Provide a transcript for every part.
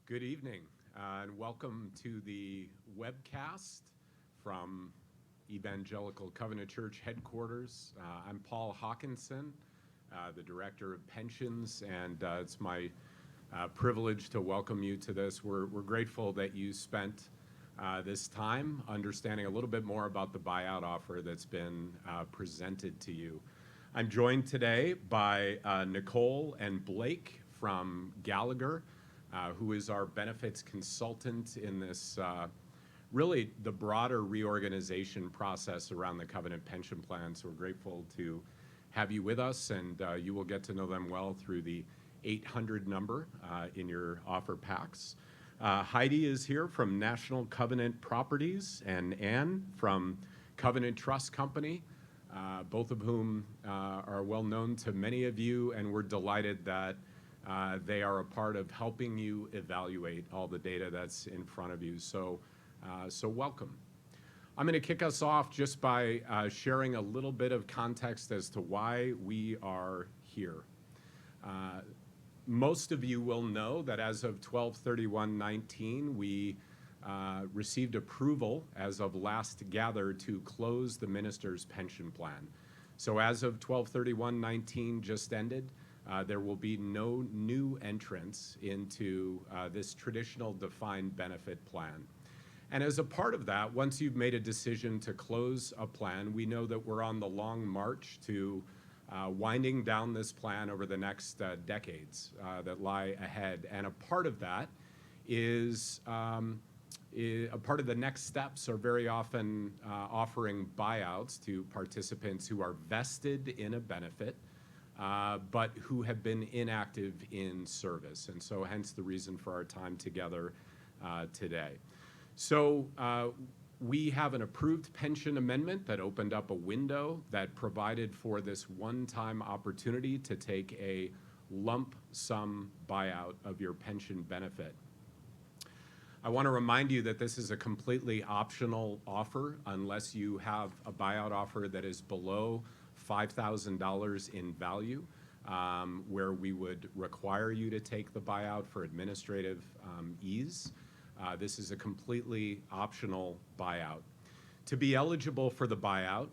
Good evening, and welcome to the webcast from Evangelical Covenant Church headquarters. I'm Paul Hawkinson, the Director of Pensions, and it's my privilege to welcome you to this. We're grateful that you spent this time understanding a little bit more about the buyout offer that's been presented to you. I'm joined today by Nicole and Blake from Gallagher, who is our benefits consultant in this, really the broader reorganization process around the Covenant Pension Plan. So we're grateful to have you with us, and you will get to know them well through the 800 number in your offer packs. Heidi is here from National Covenant Properties, and Ann from Covenant Trust Company, both of whom are well known to many of you, and we're delighted that they are a part of helping you evaluate all the data that's in front of you. So welcome. I'm going to kick us off just by sharing a little bit of context as to why we are here. Most of you will know that as of 12/31/19, we received approval as of last gather to close the minister's pension plan. So as of 12/31/19 just ended, there will be no new entrants into this traditional defined benefit plan. And as a part of that, once you've made a decision to close a plan, we know that we're on the long march to winding down this plan over the next decades that lie ahead. And a part of that is a part of the next steps are very often offering buyouts to participants who are vested in a benefit, but who have been inactive in service. And so hence the reason for our time together today. So we have an approved pension amendment that opened up a window that provided for this one-time opportunity to take a lump sum buyout of your pension benefit. I want to remind you that this is a completely optional offer unless you have a buyout offer that is below $5,000 in value, where we would require you to take the buyout for administrative ease. This is a completely optional buyout. To be eligible for the buyout,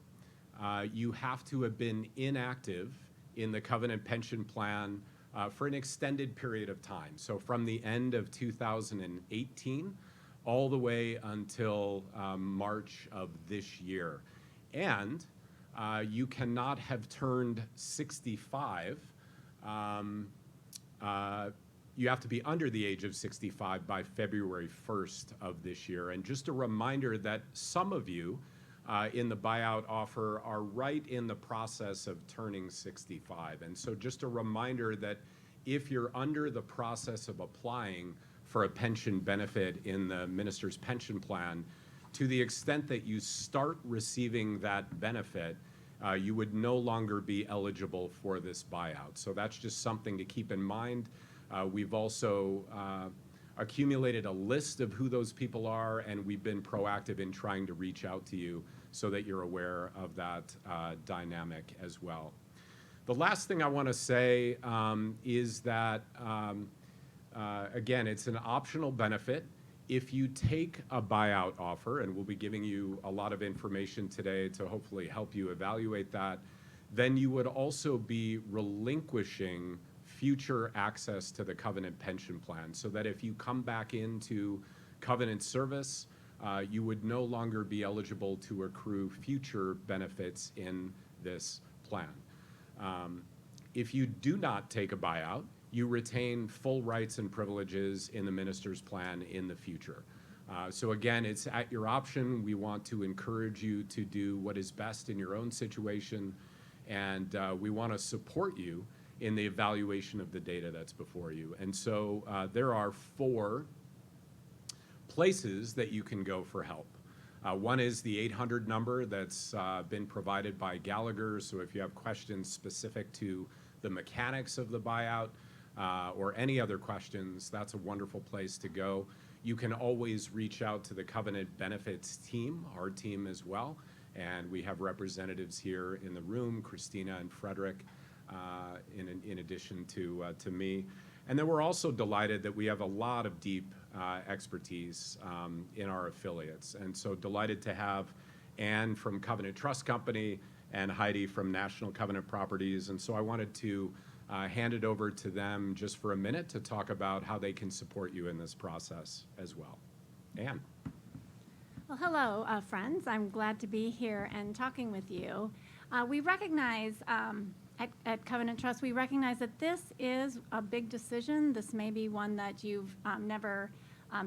you have to have been inactive in the Covenant Pension Plan for an extended period of time. So from the end of 2018 all the way until March of this year. And you cannot have turned 65. You have to be under the age of 65 by February 1st of this year. And just a reminder that some of you in the buyout offer are right in the process of turning 65. And so just a reminder that if you're under the process of applying for a pension benefit in the minister's pension plan, to the extent that you start receiving that benefit, you would no longer be eligible for this buyout. So that's just something to keep in mind. We've also accumulated a list of who those people are, and we've been proactive in trying to reach out to you so that you're aware of that dynamic as well. The last thing I want to say is that, again, it's an optional benefit. If you take a buyout offer, and we'll be giving you a lot of information today to hopefully help you evaluate that, then you would also be relinquishing future access to the Covenant Pension Plan, so that if you come back into Covenant service, you would no longer be eligible to accrue future benefits in this plan. If you do not take a buyout, you retain full rights and privileges in the minister's plan in the future. So again, it's at your option. We want to encourage you to do what is best in your own situation, and we want to support you in the evaluation of the data that's before you. And so there are 4 places that you can go for help. One is the 800 number that's been provided by Gallagher. So if you have questions specific to the mechanics of the buyout or any other questions, that's a wonderful place to go. You can always reach out to the Covenant Benefits team, our team as well. And we have representatives here in the room, Christina and Frederick, in addition to me. And then we're also delighted that we have a lot of deep expertise in our affiliates. And so delighted to have Anne from Covenant Trust Company and Heidi from National Covenant Properties. And so I wanted to hand it over to them just for a minute to talk about how they can support you in this process as well. Anne. Well, hello, friends. I'm glad to be here and talking with you. We recognize at Covenant Trust, we recognize that this is a big decision. This may be one that you've never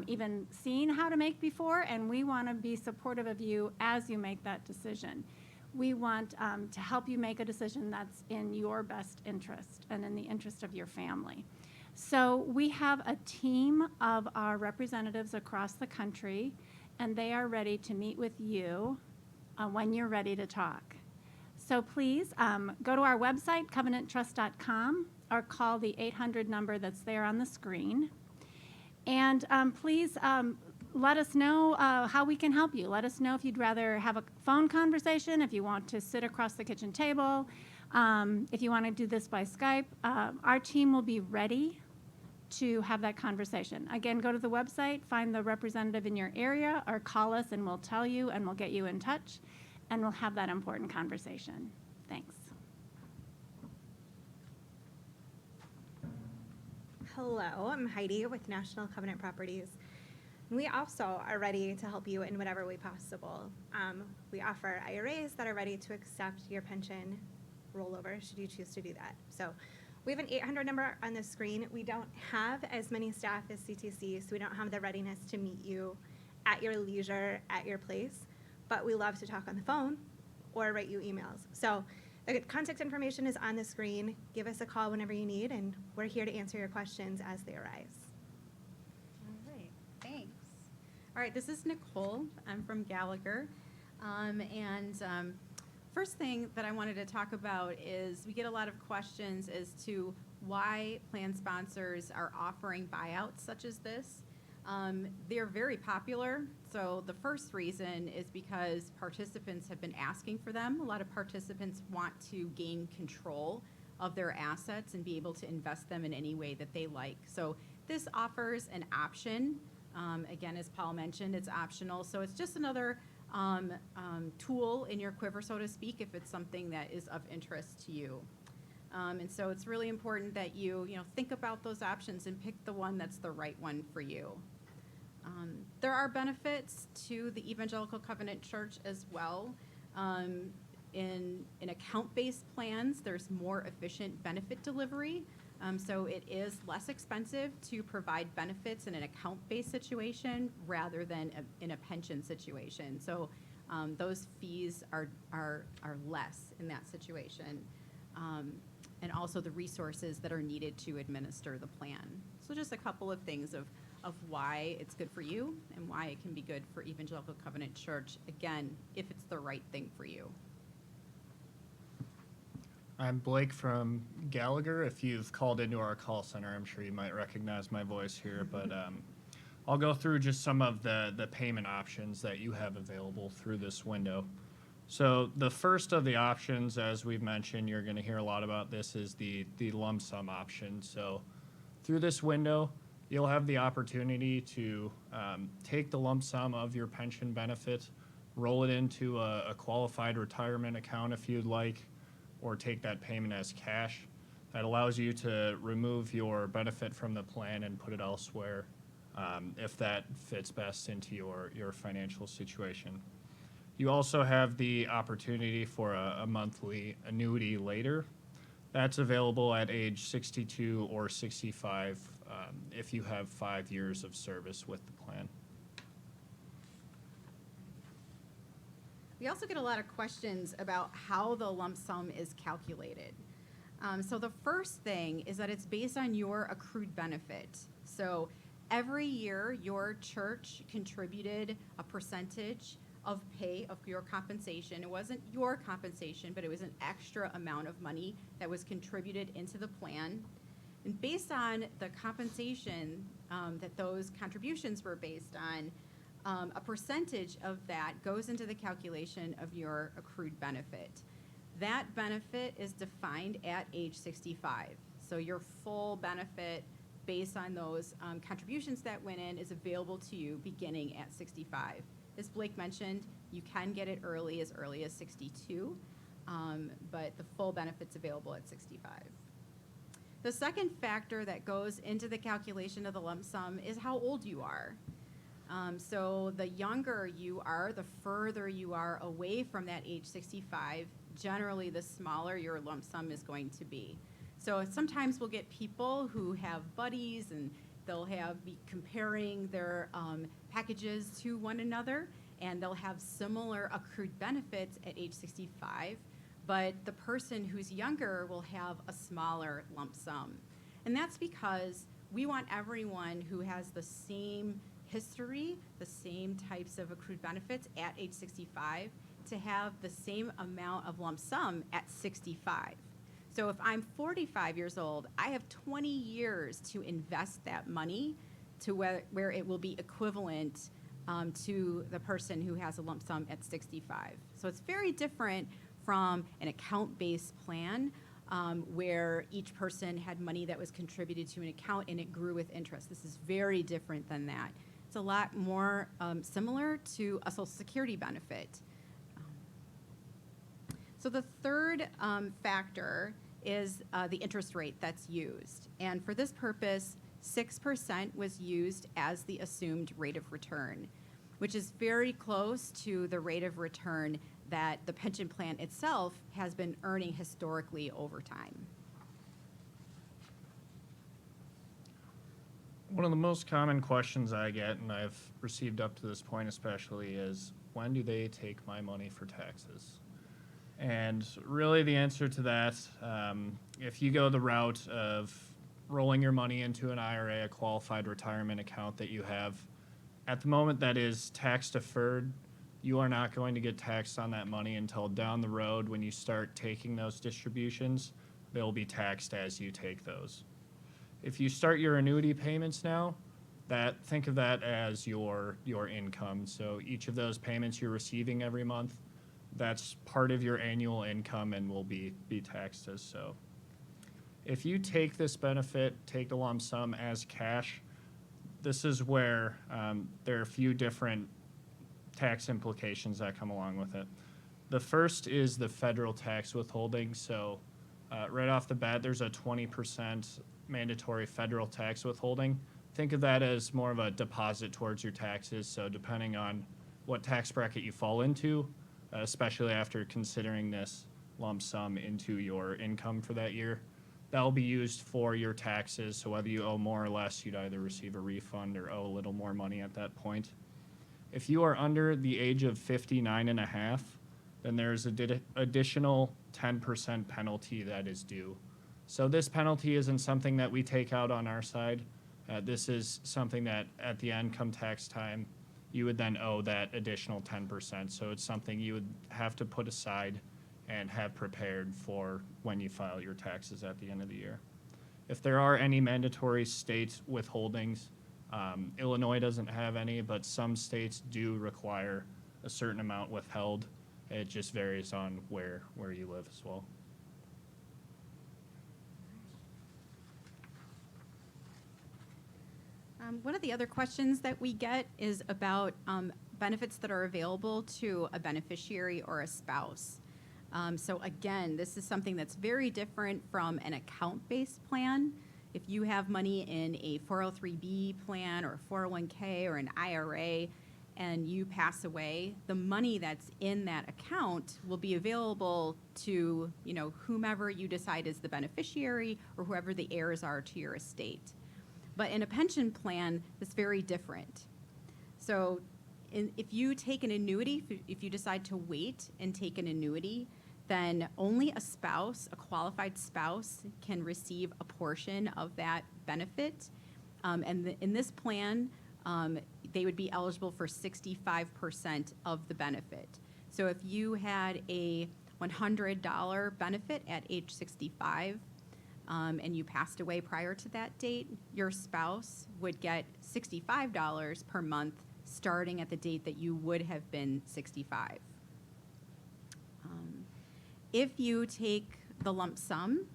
even seen how to make before, and we want to be supportive of you as you make that decision. We want to help you make a decision that's in your best interest and in the interest of your family. So we have a team of our representatives across the country, and they are ready to meet with you when you're ready to talk. So please go to our website, covenanttrust.com, or call the 800 number that's there on the screen. And please let us know how we can help you. Let us know if you'd rather have a phone conversation, if you want to sit across the kitchen table, if you want to do this by Skype. Our team will be ready to have that conversation. Again, go to the website, find the representative in your area, or call us and we'll tell you and we'll get you in touch. And we'll have that important conversation. Thanks. Hello, I'm Heidi with National Covenant Properties. We also are ready to help you in whatever way possible. We offer IRAs that are ready to accept your pension rollover should you choose to do that. So we have an 800 number on the screen. We don't have as many staff as CTC, so we don't have the readiness to meet you at your leisure, at your place. But we love to talk on the phone or write you emails. So the contact information is on the screen. Give us a call whenever you need, and we're here to answer your questions as they arise. All right, thanks. All right, this is Nicole. I'm from Gallagher. First thing that I wanted to talk about is we get a lot of questions as to why plan sponsors are offering buyouts such as this. They're very popular. So the first reason is because participants have been asking for them. A lot of participants want to gain control of their assets and be able to invest them in any way that they like. So this offers an option. Again, as Paul mentioned, it's optional. So it's just another tool in your quiver, so to speak, if it's something that is of interest to you. And so it's really important that you think about those options and pick the one that's the right one for you. There are benefits to the Evangelical Covenant Church as well. In account-based plans, there's more efficient benefit delivery. So it is less expensive to provide benefits in an account-based situation rather than in a pension situation. So those fees are less in that situation. And also the resources that are needed to administer the plan. So just a couple of things of why it's good for you and why it can be good for Evangelical Covenant Church, again, if it's the right thing for you. I'm Blake from Gallagher. If you've called into our call center, I'm sure you might recognize my voice here, but I'll go through just some of the payment options that you have available through this window. So the first of the options, as we've mentioned, you're going to hear a lot about this, is the lump sum option. So through this window, you'll have the opportunity to take the lump sum of your pension benefit, roll it into a qualified retirement account if you'd like, or take that payment as cash. That allows you to remove your benefit from the plan and put it elsewhere if that fits best into your financial situation. You also have the opportunity for a monthly annuity later. That's available at age 62 or 65 if you have 5 years of service with the plan. We also get a lot of questions about how the lump sum is calculated. So the first thing is that it's based on your accrued benefit. So every year your church contributed a percentage of pay of your compensation. It wasn't your compensation, but it was an extra amount of money that was contributed into the plan. And based on the compensation that those contributions were based on, a percentage of that goes into the calculation of your accrued benefit. That benefit is defined at age 65. So your full benefit based on those contributions that went in is available to you beginning at 65. As Blake mentioned, you can get it early as 62, but the full benefit's available at 65. The second factor that goes into the calculation of the lump sum is how old you are. So the younger you are, the further you are away from that age 65, generally the smaller your lump sum is going to be. So sometimes we'll get people who have buddies and they'll be comparing their packages to one another, and they'll have similar accrued benefits at age 65, but the person who's younger will have a smaller lump sum. And that's because we want everyone who has the same history, the same types of accrued benefits at age 65 to have the same amount of lump sum at 65. So if I'm 45 years old, I have 20 years to invest that money to where it will be equivalent to the person who has a lump sum at 65. So it's very different from an account-based plan where each person had money that was contributed to an account and it grew with interest. This is very different than that. It's a lot more similar to a Social Security benefit. So the third factor is the interest rate that's used. And for this purpose, 6% was used as the assumed rate of return, which is very close to the rate of return that the pension plan itself has been earning historically over time. One of the most common questions I get, and I've received up to this point especially, is when do they take my money for taxes? And really the answer to that, if you go the route of rolling your money into an IRA, a qualified retirement account that you have, at the moment that is tax deferred, you are not going to get taxed on that money until down the road when you start taking those distributions. They'll be taxed as you take those. If you start your annuity payments now, think of that as your income. So each of those payments you're receiving every month, that's part of your annual income and will be taxed as so. If you take this benefit, take the lump sum as cash, this is where there are a few different tax implications that come along with it. The first is the federal tax withholding. So right off the bat, there's a 20% mandatory federal tax withholding. Think of that as more of a deposit towards your taxes. So depending on what tax bracket you fall into, especially after considering this lump sum into your income for that year, that will be used for your taxes. So whether you owe more or less, you'd either receive a refund or owe a little more money at that point. If you are under the age of 59 and a half, then there's an additional 10% penalty that is due. So this penalty isn't something that we take out on our side. This is something that at the income tax time, you would then owe that additional 10%. So it's something you would have to put aside and have prepared for when you file your taxes at the end of the year. If there are any mandatory state withholdings, Illinois doesn't have any, but some states do require a certain amount withheld. It just varies on where you live as well. One of the other questions that we get is about benefits that are available to a beneficiary or a spouse. So again, this is something that's very different from an account-based plan. If you have money in a 403B plan or a 401k or an IRA and you pass away, the money that's in that account will be available to, whomever you decide is the beneficiary or whoever the heirs are to your estate. But in a pension plan, it's very different. So if you take an annuity, if you decide to wait and take an annuity, then only a spouse, a qualified spouse, can receive a portion of that benefit. In this plan, they would be eligible for 65% of the benefit. So if you had a $100 benefit at age 65, and you passed away prior to that date, your spouse would get $65 per month starting at the date that you would have been 65. If you take the lump sum,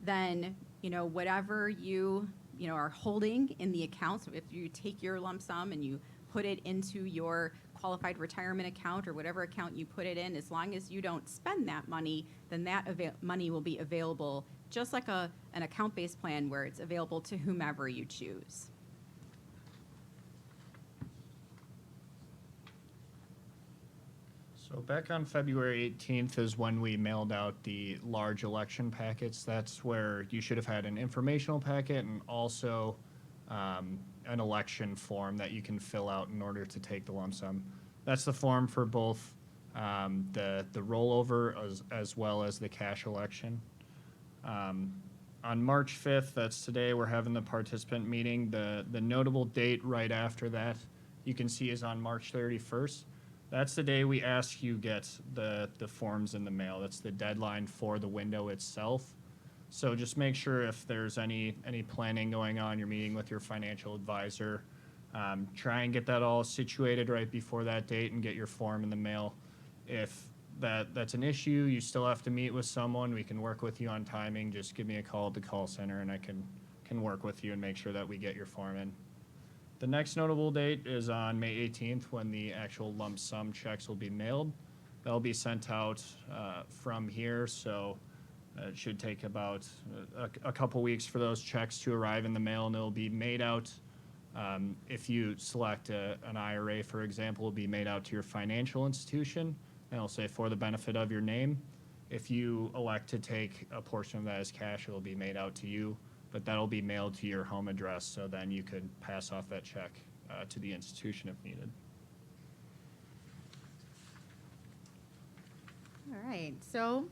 then whatever you are holding in the account. So if you take your lump sum and you put it into your qualified retirement account or whatever account you put it in, as long as you don't spend that money, then that money will be available just like an account-based plan where it's available to whomever you choose. So back on February 18th is when we mailed out the large election packets. That's where you should have had an informational packet and also an election form that you can fill out in order to take the lump sum. That's the form for both the rollover as well as the cash election. On March 5th, that's today, we're having the participant meeting. The notable date right after that you can see is on March 31st. That's the day we ask you get the forms in the mail. That's the deadline for the window itself. So just make sure if there's any planning going on, you're meeting with your financial advisor, try and get that all situated right before that date and get your form in the mail. If that's an issue, you still have to meet with someone, we can work with you on timing. Just give me a call at the call center and I can work with you and make sure that we get your form in. The next notable date is on May 18th when the actual lump sum checks will be mailed. They'll be sent out from here, so it should take about a couple weeks for those checks to arrive in the mail, and they'll be made out. If you select an IRA, for example, it'll be made out to your financial institution, and it'll say for the benefit of your name. If you elect to take a portion of that as cash, it'll be made out to you, but that'll be mailed to your home address, so then you could pass off that check to the institution if needed. All right, so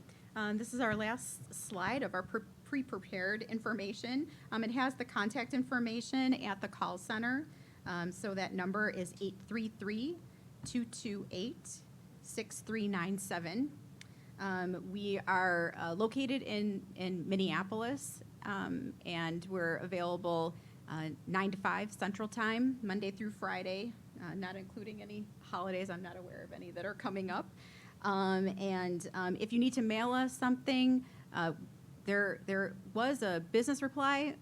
this is our last slide of our pre-prepared information. It has the contact information at the call center. So that number is 833-228-6397. We are located in Minneapolis, and we're available 9 to 5 Central Time, Monday through Friday, not including any holidays. I'm not aware of any that are coming up. If you need to mail us something, there was a business reply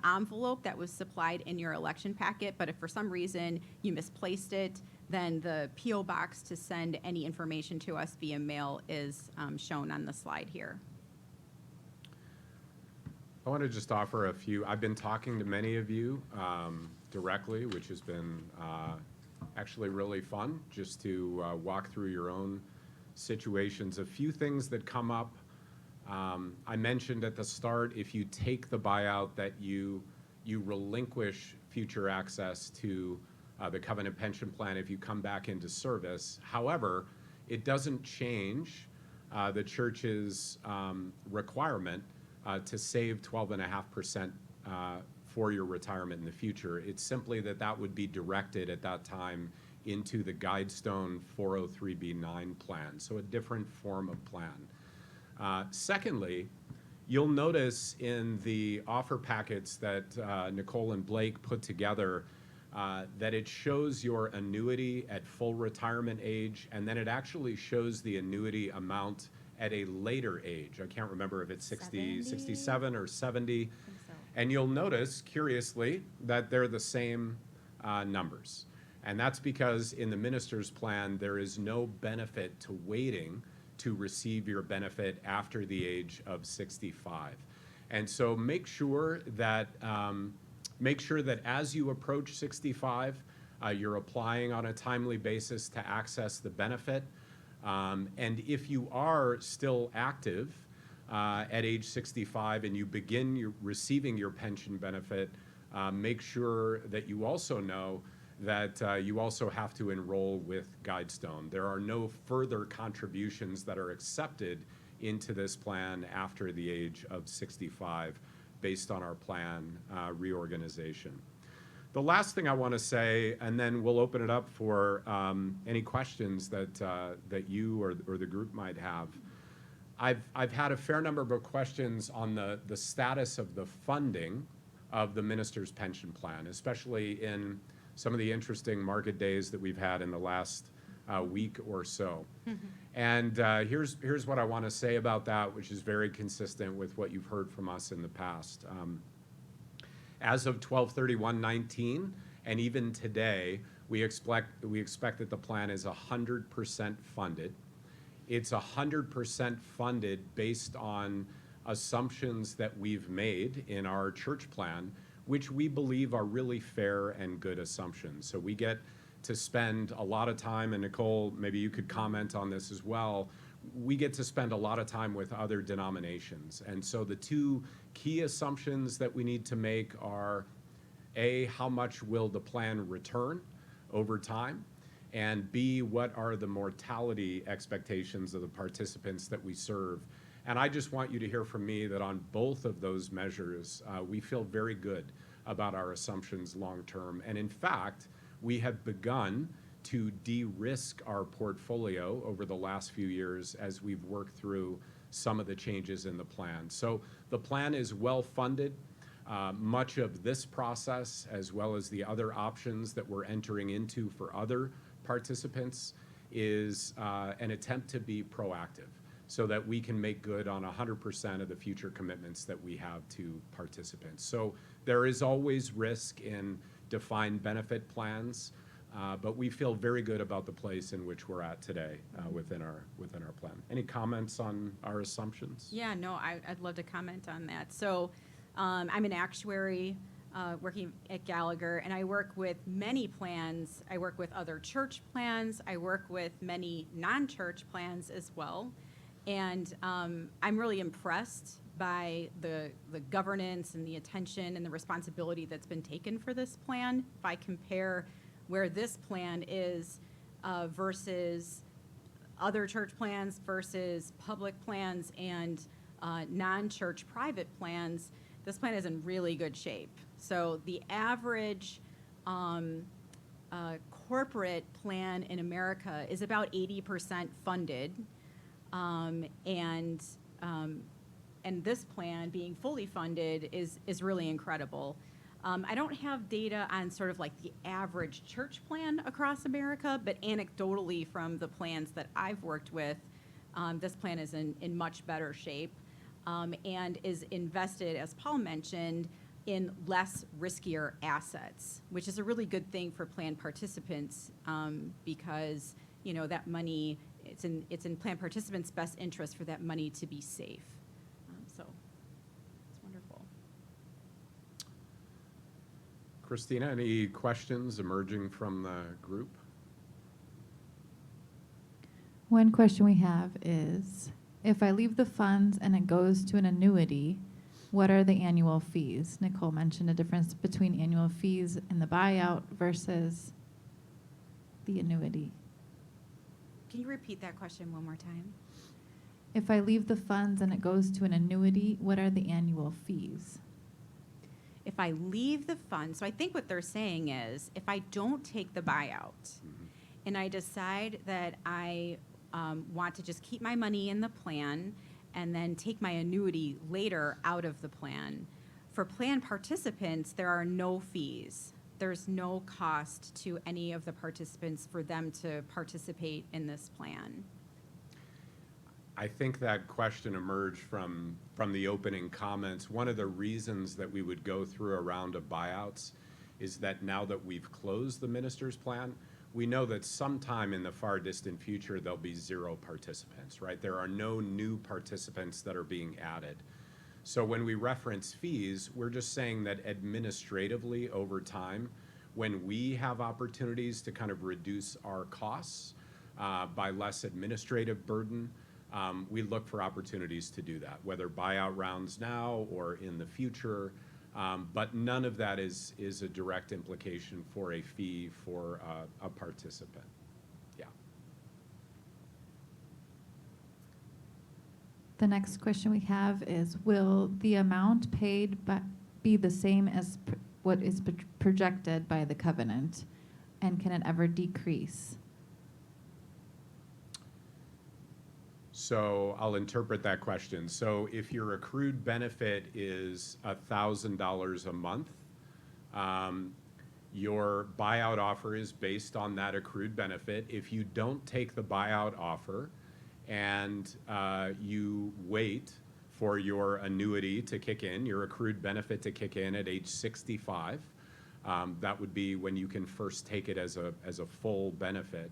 envelope that was supplied in your election packet, but if for some reason you misplaced it, then the P.O. box to send any information to us via mail is shown on the slide here. I want to just offer a few. I've been talking to many of you directly, which has been actually really fun, just to walk through your own situations. A few things that come up. I mentioned at the start, if you take the buyout, that you relinquish future access to the Covenant Pension Plan if you come back into service. However, it doesn't change the church's requirement to save 12.5% for your retirement in the future. It's simply that would be directed at that time into the Guidestone 403b9 plan, so a different form of plan. Secondly, you'll notice in the offer packets that Nicole and Blake put together that it shows your annuity at full retirement age, and then it actually shows the annuity amount at a later age. I can't remember if it's 60, 67 or 70. I think so. And you'll notice, curiously, that they're the same numbers. And that's because in the minister's plan, there is no benefit to waiting to receive your benefit after the age of 65. And so make sure that as you approach 65, you're applying on a timely basis to access the benefit. And if you are still active at age 65 and you begin receiving your pension benefit, make sure that you also know that you also have to enroll with Guidestone. There are no further contributions that are accepted into this plan after the age of 65 based on our plan reorganization. The last thing I want to say, and then we'll open it up for any questions that you or the group might have. I've had a fair number of questions on the status of the funding of the minister's pension plan, especially in some of the interesting market days that we've had in the last week or so. And here's what I want to say about that, which is very consistent with what you've heard from us in the past. As of 12/31/19, and even today, we expect that the plan is 100% funded. It's 100% funded based on assumptions that we've made in our church plan, which we believe are really fair and good assumptions. So we get to spend a lot of time, and Nicole, maybe you could comment on this as well. We get to spend a lot of time with other denominations. And so the two key assumptions that we need to make are, A, how much will the plan return over time? And B, what are the mortality expectations of the participants that we serve? And I just want you to hear from me that on both of those measures, we feel very good about our assumptions long term. And in fact, we have begun to de-risk our portfolio over the last few years as we've worked through some of the changes in the plan. So the plan is well funded. Much of this process, as well as the other options that we're entering into for other participants, is an attempt to be proactive so that we can make good on 100% of the future commitments that we have to participants. So there is always risk in defined benefit plans, but we feel very good about the place in which we're at today within our plan. Any comments on our assumptions? Yeah, no, I'd love to comment on that. So I'm an actuary working at Gallagher, and I work with many plans. I work with other church plans. I work with many non-church plans as well. And I'm really impressed by the governance and the attention and the responsibility that's been taken for this plan. If I compare where this plan is versus other church plans versus public plans and non-church private plans, this plan is in really good shape. So the average corporate plan in America is about 80% funded. And this plan being fully funded is really incredible. I don't have data on sort of like the average church plan across America, but anecdotally from the plans that I've worked with, this plan is in much better shape and is invested, as Paul mentioned, in less riskier assets, which is a really good thing for plan participants because that money, it's in plan participants' best interest for that money to be safe. So it's wonderful. Christina, any questions emerging from the group? One question we have is, if I leave the funds and it goes to an annuity, what are the annual fees? Nicole mentioned a difference between annual fees in the buyout versus the annuity. Can you repeat that question one more time? If I leave the funds and it goes to an annuity, what are the annual fees? If I leave the fund, so I think what they're saying is, if I don't take the buyout and I decide that I want to just keep my money in the plan and then take my annuity later out of the plan, for plan participants, there are no fees. There's no cost to any of the participants for them to participate in this plan. I think that question emerged from the opening comments. One of the reasons that we would go through a round of buyouts is that now that we've closed the minister's plan, we know that sometime in the far distant future, there'll be 0 participants, right? There are no new participants that are being added. So when we reference fees, we're just saying that administratively over time, when we have opportunities to kind of reduce our costs by less administrative burden, we look for opportunities to do that, whether buyout rounds now or in the future. But none of that is a direct implication for a fee for a participant. Yeah. The next question we have is, will the amount paid be the same as what is projected by the covenant? And can it ever decrease? So I'll interpret that question. So if your accrued benefit is $1,000 a month, your buyout offer is based on that accrued benefit. If you don't take the buyout offer and you wait for your annuity to kick in, your accrued benefit to kick in at age 65. That would be when you can first take it as a full benefit.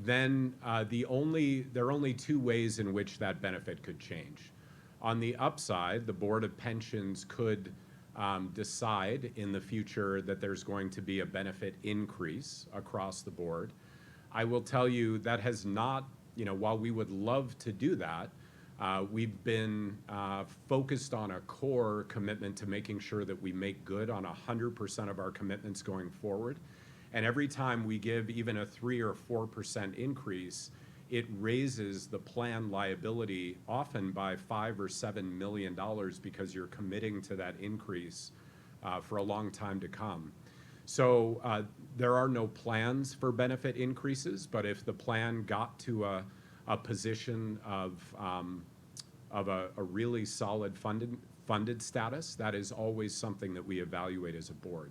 Then there are only two ways in which that benefit could change. On the upside, the Board of Pensions could decide in the future that there's going to be a benefit increase across the board. I will tell you that has not, while we would love to do that, we've been focused on a core commitment to making sure that we make good on 100% of our commitments going forward. And every time we give even a 3 or 4% increase, it raises the plan liability often by $5 or $7 million because you're committing to that increase for a long time to come. So there are no plans for benefit increases, but if the plan got to a position of a really solid funded status, that is always something that we evaluate as a board.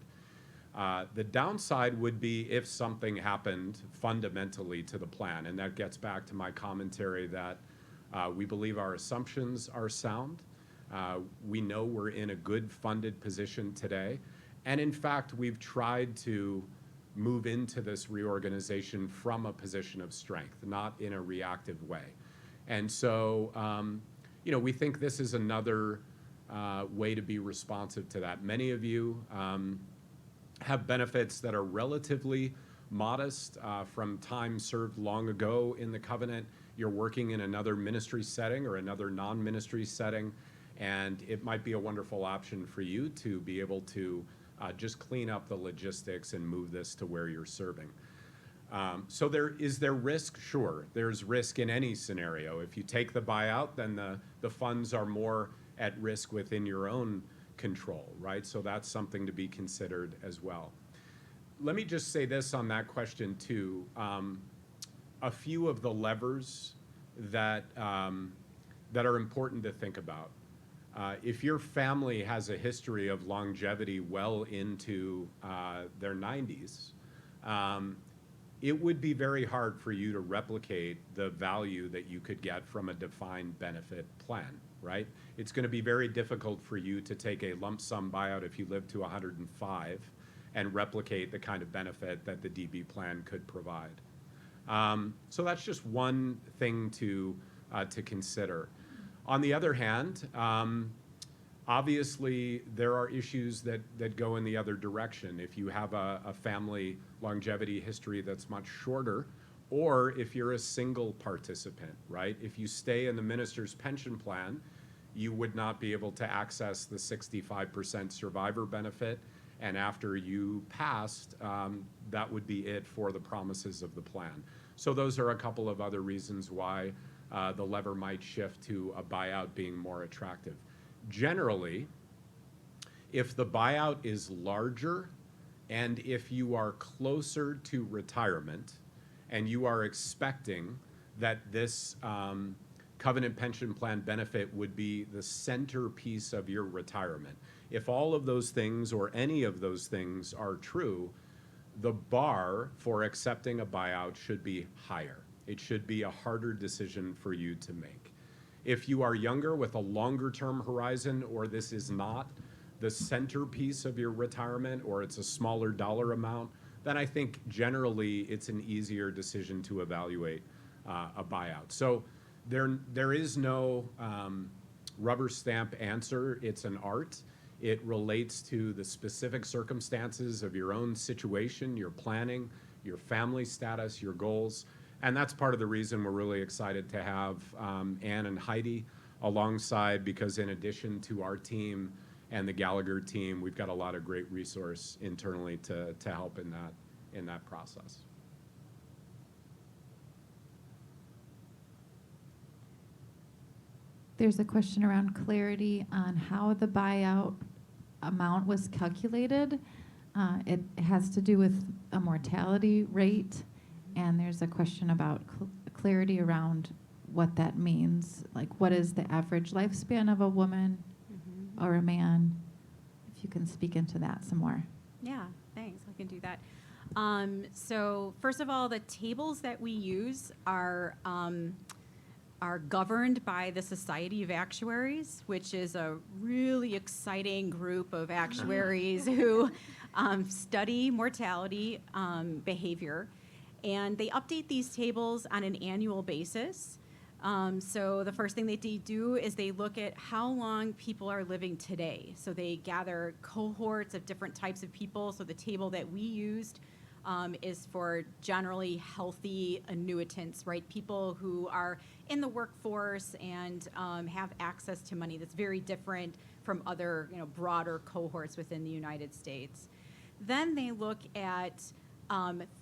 The downside would be if something happened fundamentally to the plan, and that gets back to my commentary that we believe our assumptions are sound. We know we're in a good funded position today, and in fact, we've tried to move into this reorganization from a position of strength, not in a reactive way. And so, we think this is another way to be responsive to that. Many of you have benefits that are relatively modest from time served long ago in the covenant. You're working in another ministry setting or another non-ministry setting, and it might be a wonderful option for you to be able to just clean up the logistics and move this to where you're serving. So is there risk? Sure, there's risk in any scenario. If you take the buyout, then the funds are more at risk within your own control, right? So that's something to be considered as well. Let me just say this on that question too. A few of the levers that are important to think about. If your family has a history of longevity well into their 90s, it would be very hard for you to replicate the value that you could get from a defined benefit plan, right? It's going to be very difficult for you to take a lump sum buyout if you live to 105 and replicate the kind of benefit that the DB plan could provide. So that's just one thing to consider. On the other hand, obviously there are issues that go in the other direction. If you have a family longevity history that's much shorter, or if you're a single participant, right? If you stay in the minister's pension plan, you would not be able to access the 65% survivor benefit, and after you passed, that would be it for the promises of the plan. So those are a couple of other reasons why the lever might shift to a buyout being more attractive. Generally, if the buyout is larger and if you are closer to retirement and you are expecting that this covenant pension plan benefit would be the centerpiece of your retirement, if all of those things or any of those things are true, the bar for accepting a buyout should be higher. It should be a harder decision for you to make. If you are younger with a longer term horizon, or this is not the centerpiece of your retirement, or it's a smaller dollar amount, then I think generally it's an easier decision to evaluate a buyout. So there is no rubber stamp answer. It's an art. It relates to the specific circumstances of your own situation, your planning, your family status, your goals. And that's part of the reason we're really excited to have Ann and Heidi alongside, because in addition to our team and the Gallagher team, we've got a lot of great resource internally to help in that process. There's a question around clarity on how the buyout amount was calculated. It has to do with a mortality rate, and there's a question about clarity around what that means. Like, what is the average lifespan of a woman or a man? If you can speak into that some more. Yeah, thanks. I can do that. So first of all, the tables that we use are are governed by the Society of Actuaries, which is a really exciting group of actuaries who study mortality behavior. And they update these tables on an annual basis. So the first thing they do is they look at how long people are living today. So they gather cohorts of different types of people. So the table that we used is for generally healthy annuitants, right? People who are in the workforce and have access to money. That's very different from other, broader cohorts within the United States. Then they look at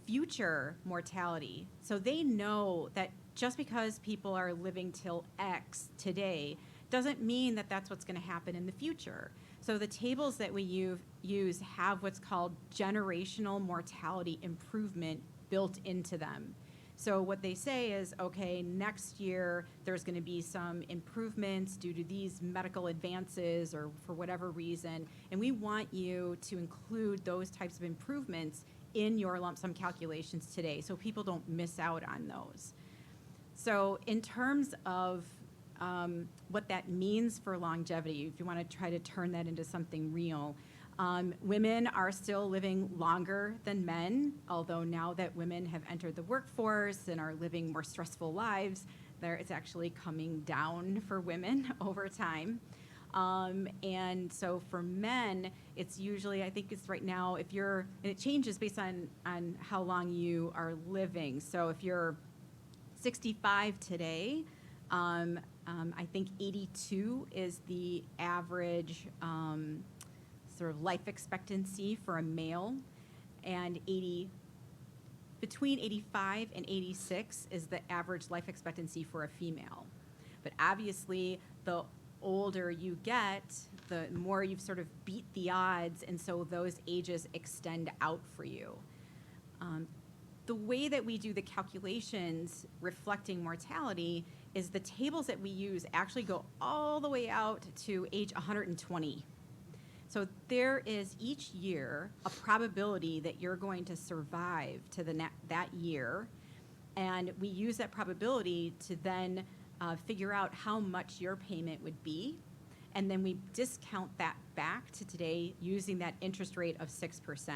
future mortality. So they know that just because people are living till X today doesn't mean that that's what's going to happen in the future. So the tables that we use have what's called generational mortality improvement built into them. So what they say is, okay, next year there's going to be some improvements due to these medical advances or for whatever reason, and we want you to include those types of improvements in your lump sum calculations today so people don't miss out on those. So in terms of what that means for longevity, if you want to try to turn that into something real, women are still living longer than men, although now that women have entered the workforce and are living more stressful lives, it's actually coming down for women over time. And so for men, it's usually, I think it's right now, and it changes based on how long you are living. So if you're 65 today, I think 82 is the average sort of life expectancy for a male, and between 85 and 86 is the average life expectancy for a female. But obviously, the older you get, the more you've sort of beat the odds, and so those ages extend out for you. The way that we do the calculations reflecting mortality is the tables that we use actually go all the way out to age 120. So there is each year a probability that you're going to survive to that year, and we use that probability to then figure out how much your payment would be, and then we discount that back to today using that interest rate of 6%.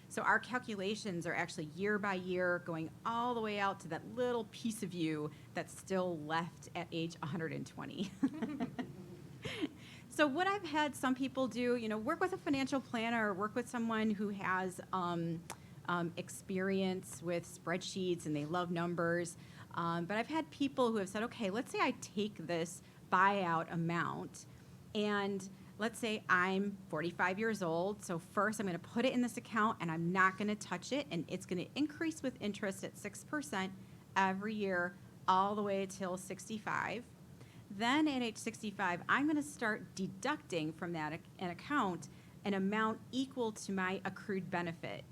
So our calculations are actually year by year going all the way out to that little piece of you that's still left at age 120. So what I've had some people do, work with a financial planner, or work with someone who has experience with spreadsheets and they love numbers. But I've had people who have said, okay, let's say I take this buyout amount, and let's say I'm 45 years old. So first I'm going to put it in this account and I'm not going to touch it, and it's going to increase with interest at 6% every year all the way till 65. Then at age 65, I'm going to start deducting from that an account an amount equal to my accrued benefit.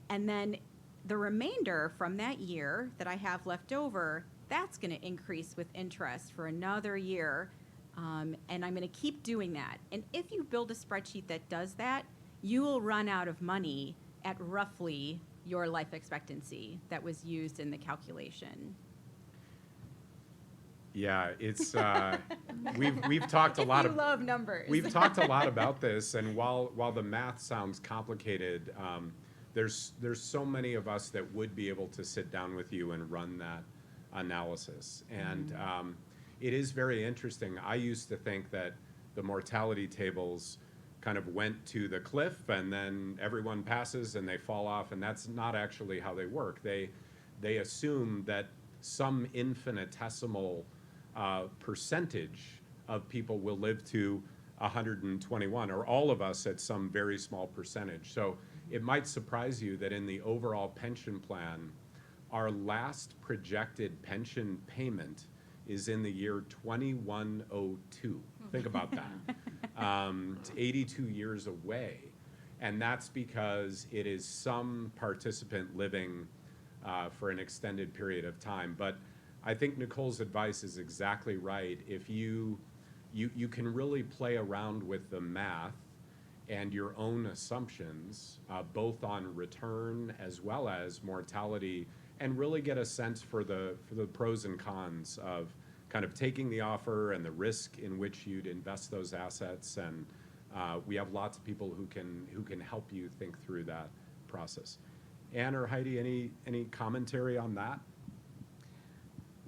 And then the remainder from that year that I have left over, that's going to increase with interest for another year. And I'm going to keep doing that. And if you build a spreadsheet that does that, you will run out of money at roughly your life expectancy that was used in the calculation. Yeah, it's we've talked a lot If you love numbers. We've talked a lot about this, and while the math sounds complicated, there's so many of us that would be able to sit down with you and run that analysis. And it is very interesting. I used to think that the mortality tables kind of went to the cliff and then everyone passes and they fall off, and that's not actually how they work. They assume that some infinitesimal percentage of people will live to 121, or all of us at some very small percentage. So it might surprise you that in the overall pension plan, our last projected pension payment is in the year 2102. Think about that. It's 82 years away. And that's because it is some participant living for an extended period of time. But I think Nicole's advice is exactly right. If you can really play around with the math and your own assumptions, both on return as well as mortality, and really get a sense for the pros and cons of kind of taking the offer and the risk in which you'd invest those assets. And we have lots of people who can help you think through that process. Anne or Heidi, any commentary on that?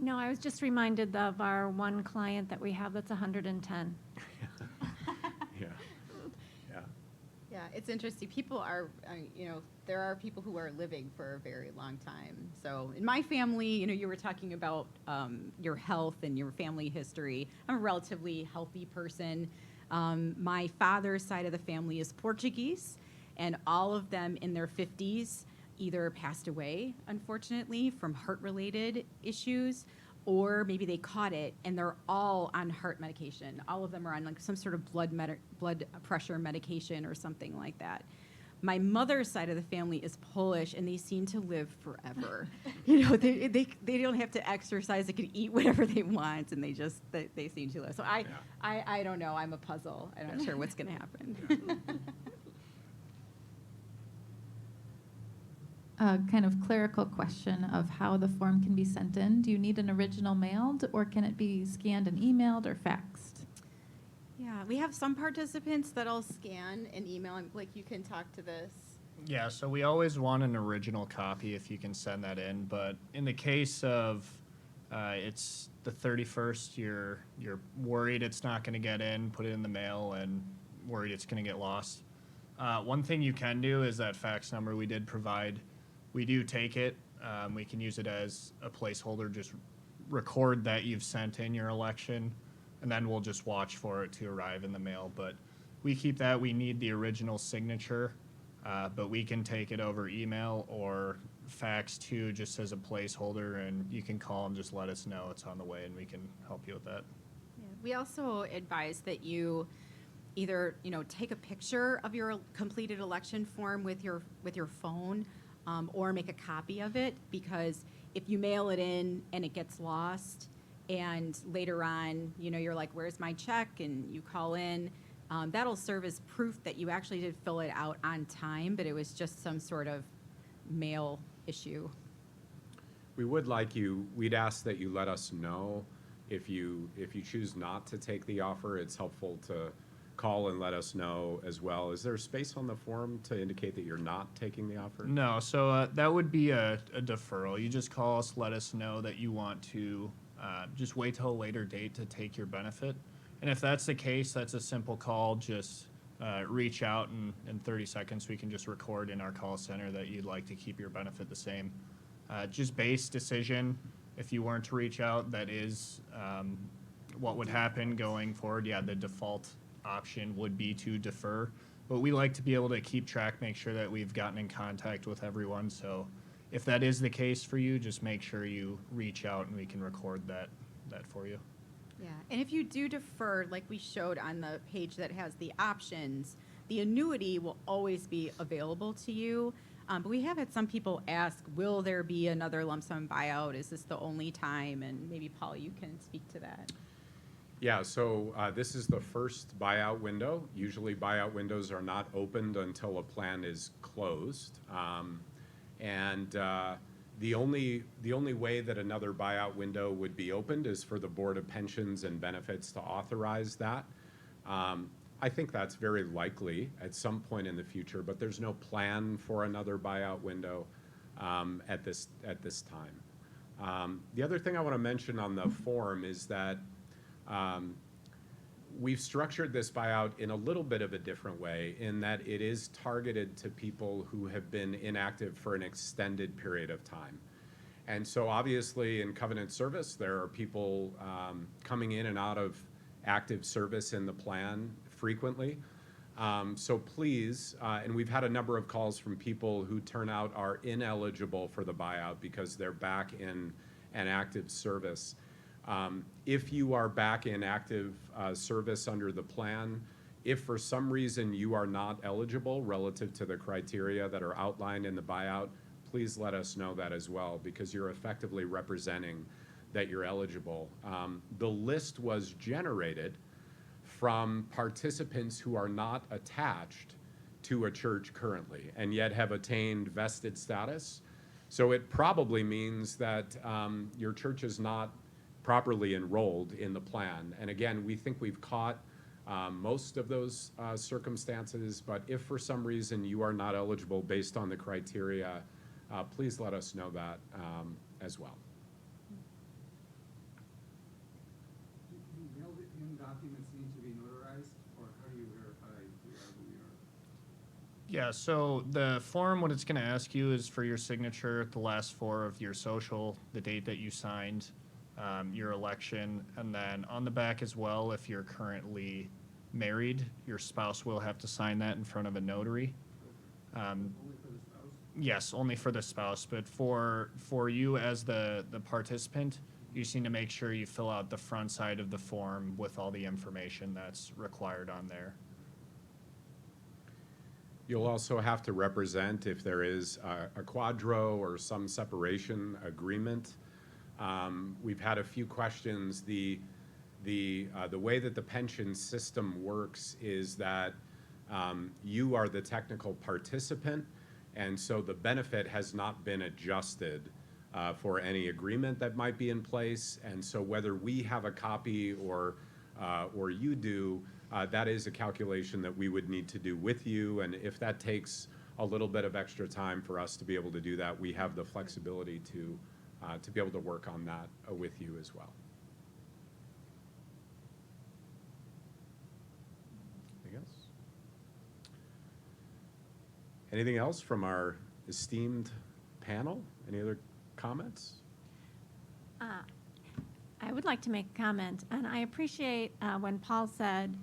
No, I was just reminded of our one client that we have that's 110. Yeah. Yeah. Yeah, it's interesting. People are, there are people who are living for a very long time. So in my family, you were talking about your health and your family history. I'm a relatively healthy person. My father's side of the family is Portuguese, and all of them in their 50s either passed away, unfortunately, from heart-related issues, or maybe they caught it and they're all on heart medication. All of them are on like some sort of blood pressure medication or something like that. My mother's side of the family is Polish, and they seem to live forever. They don't have to exercise; they can eat whatever they want, and they seem to live. So I don't know. I'm a puzzle. I'm not sure what's going to happen. A kind of clerical question of how the form can be sent in. Do you need an original mailed, or can it be scanned and emailed or faxed? Yeah, we have some participants that'll scan and email, and Blake, you can talk to this. Yeah, so we always want an original copy if you can send that in. But in the case of it's the 31st, you're worried it's not going to get in, put it in the mail, and worried it's going to get lost. One thing you can do is that fax number we did provide. We do take it. We can use it as a placeholder. Just record that you've sent in your election, and then we'll just watch for it to arrive in the mail. But we keep that. We need the original signature, but we can take it over email or fax too, just as a placeholder, and you can call and just let us know it's on the way, and we can help you with that. Yeah. We also advise that you either take a picture of your completed election form with your phone, or make a copy of it, because if you mail it in and it gets lost, and later on, you're like, where's my check? And you call in, that'll serve as proof that you actually did fill it out on time, but it was just some sort of mail issue. We'd ask that you let us know if you choose not to take the offer. It's helpful to call and let us know as well. Is there space on the form to indicate that you're not taking the offer? No, so that would be a deferral. You just call us, let us know that you want to just wait till a later date to take your benefit. And if that's the case, that's a simple call. Just reach out, and in 30 seconds we can just record in our call center that you'd like to keep your benefit the same. Just base decision. If you weren't to reach out, that is what would happen going forward. Yeah, the default option would be to defer, but we like to be able to keep track, make sure that we've gotten in contact with everyone. So if that is the case for you, just make sure you reach out and we can record that for you. Yeah, and if you do defer, like we showed on the page that has the options, the annuity will always be available to you. But we have had some people ask, will there be another lump sum buyout? Is this the only time? And maybe, Paul, you can speak to that. Yeah, so this is the first buyout window. Usually buyout windows are not opened until a plan is closed. The only way that another buyout window would be opened is for the Board of Pensions and Benefits to authorize that. I think that's very likely at some point in the future, but there's no plan for another buyout window at this time. The other thing I want to mention on the form is that we've structured this buyout in a little bit of a different way, in that it is targeted to people who have been inactive for an extended period of time. And so obviously in covenant service, there are people coming in and out of active service in the plan frequently. So please, and we've had a number of calls from people who turn out are ineligible for the buyout because they're back in an active service. If you are back in active service under the plan, if for some reason you are not eligible relative to the criteria that are outlined in the buyout, please let us know that as well, because you're effectively representing that you're eligible. The list was generated from participants who are not attached to a church currently and yet have attained vested status. So it probably means that your church is not properly enrolled in the plan. And again, we think we've caught most of those circumstances, but if for some reason you are not eligible based on the criteria, please let us know that as well. Do mail in documents need to be notarized, or how do you verify we are who we are? Yeah, so the form, what it's going to ask you is for your signature, the last four of your social, the date that you signed, your election, and then on the back as well, if you're currently married, your spouse will have to sign that in front of a notary. Only for the spouse? Yes, only for the spouse, but for you as the participant, you just need to make sure you fill out the front side of the form with all the information that's required on there. You'll also have to represent if there is a quadro or some separation agreement. We've had a few questions. The way that the pension system works is that you are the technical participant, and so the benefit has not been adjusted for any agreement that might be in place. And so whether we have a copy or you do, that is a calculation that we would need to do with you. And if that takes a little bit of extra time for us to be able to do that, we have the flexibility to be able to work on that with you as well. Anything else? Anything else from our esteemed panel? Any other comments? I would like to make a comment, and I appreciate when Paul said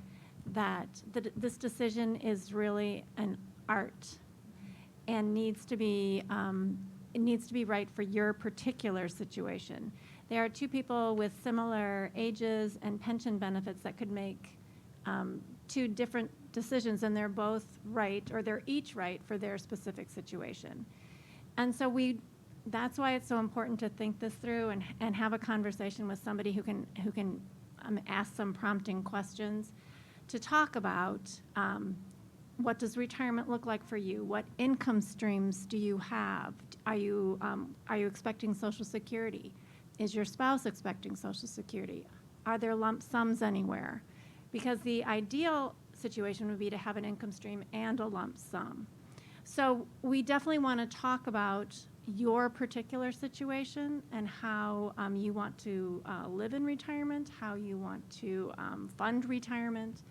that this decision is really an art and needs to be it needs to be right for your particular situation. There are two people with similar ages and pension benefits that could make two different decisions, and they're both right, or they're each right for their specific situation. And so that's why it's so important to think this through and have a conversation with somebody who can ask some prompting questions to talk about what does retirement look like for you? What income streams do you have? Are you expecting Social Security? Is your spouse expecting Social Security? Are there lump sums anywhere? Because the ideal situation would be to have an income stream and a lump sum. So we definitely want to talk about your particular situation and how you want to live in retirement, how you want to fund retirement.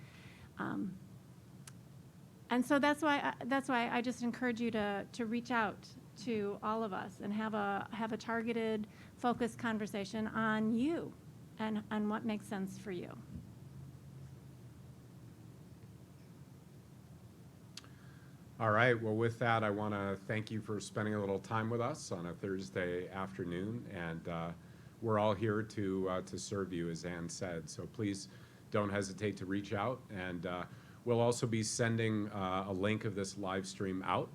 And so that's why I just encourage you to reach out to all of us and have a targeted, focused conversation on you and what makes sense for you. All right, well, with that, I want to thank you for spending a little time with us on a Thursday afternoon, and we're all here to serve you, as Ann said. So please don't hesitate to reach out, and we'll also be sending a link of this live stream out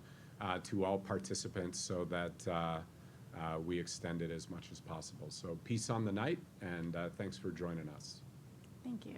to all participants so that we extend it as much as possible. So peace on the night, and thanks for joining us. Thank you.